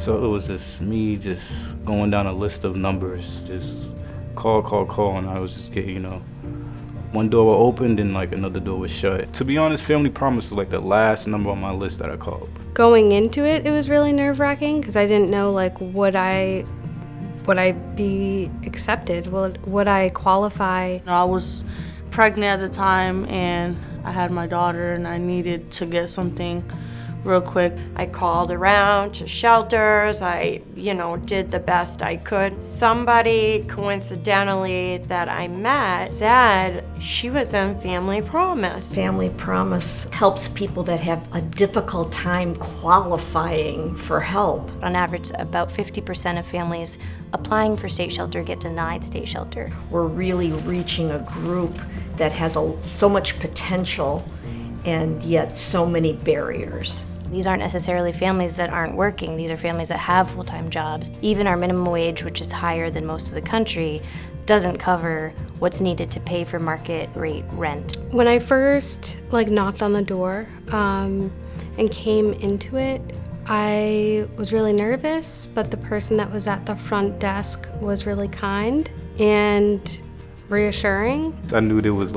So it was just me just going down a list of numbers, just call, and I was just getting, one door opened and like another door was shut. To be honest, Family Promise was like the last number on my list that I called. Going into it, it was really nerve-wracking because I didn't know like would I be accepted? Would I qualify? I was pregnant at the time and I had my daughter and I needed to get something real quick. I called around to shelters. I, did the best I could. Somebody coincidentally that I met said she was in Family Promise. Family Promise helps people that have a difficult time qualifying for help. On average, about 50% of families applying for state shelter get denied state shelter. We're really reaching a group that has so much potential and yet so many barriers. These aren't necessarily families that aren't working. These are families that have full-time jobs. Even our minimum wage, which is higher than most of the country, doesn't cover what's needed to pay for market rate rent. When I first knocked on the door and came into it, I was really nervous, but the person that was at the front desk was really kind and reassuring. I knew there was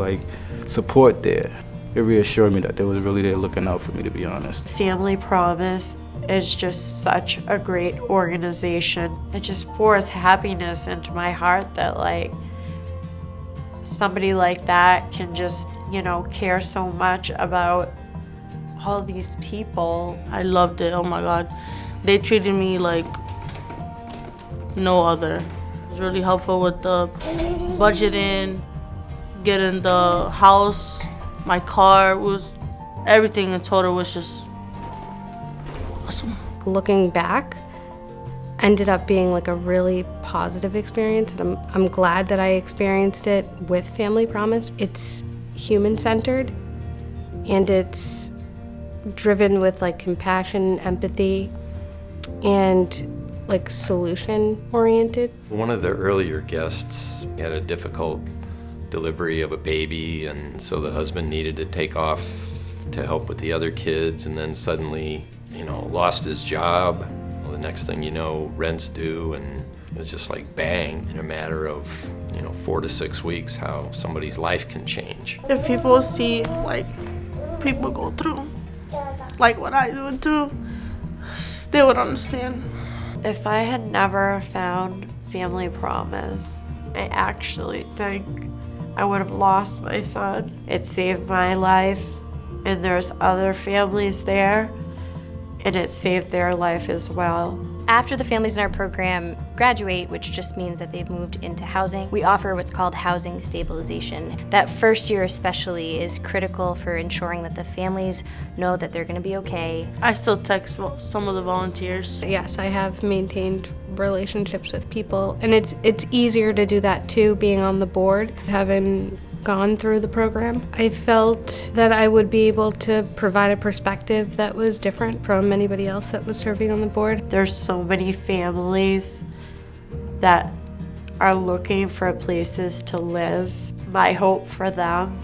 support there. It reassured me that they was really there looking out for me, to be honest. Family Promise is just such a great organization. It just pours happiness into my heart that somebody like that can just, care so much about all these people. I loved it, oh my God. They treated me like no other. It was really helpful with the budgeting, getting the house, my car, everything in total was just awesome. Looking back, ended up being a really positive experience, and I'm glad that I experienced it with Family Promise. It's human-centered, and it's driven with compassion, empathy, and solution-oriented. One of the earlier guests had a difficult delivery of a baby, and so the husband needed to take off to help with the other kids, and then suddenly, lost his job. Well, the next thing you know, rent's due, and it was just bang, in a matter of 4 to 6 weeks, how somebody's life can change. If people see people go through what I went through, they would understand. If I had never found Family Promise, I actually think I would have lost my son. It saved my life, and there's other families there, and it saved their life as well. After the families in our program graduate, which just means that they've moved into housing, we offer what's called housing stabilization. That first year especially is critical for ensuring that the families know that they're gonna be okay. I still text some of the volunteers. Yes, I have maintained relationships with people, and it's easier to do that too, being on the board, having gone through the program. I felt that I would be able to provide a perspective that was different from anybody else that was serving on the board. There's so many families that are looking for places to live. My hope for them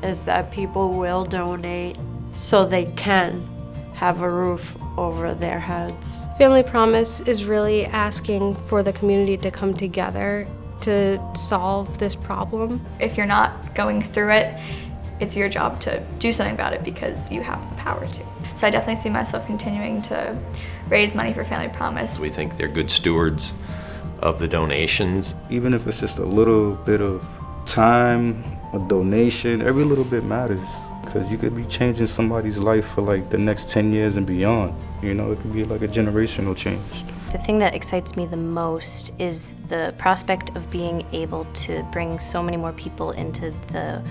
is that people will donate so they can have a roof over their heads. Family Promise is really asking for the community to come together to solve this problem. If you're not going through it, it's your job to do something about it because you have the power to. So I definitely see myself continuing to raise money for Family Promise. We think they're good stewards of the donations. Even if it's just a little bit of time, a donation, every little bit matters, because you could be changing somebody's life for the next 10 years and beyond. It could be a generational change. The thing that excites me the most is the prospect of being able to bring so many more people into the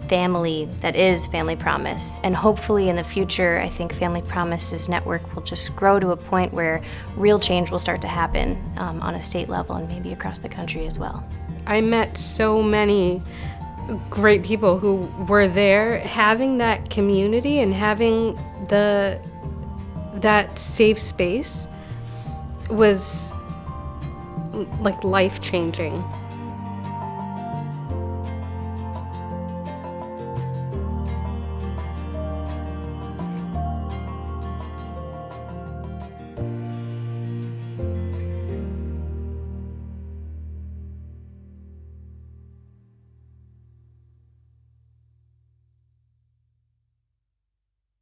family that is Family Promise. And hopefully in the future, I think Family Promise's network will just grow to a point where real change will start to happen on a state level and maybe across the country as well. I met so many great people who were there. Having that community and having that safe space was life-changing.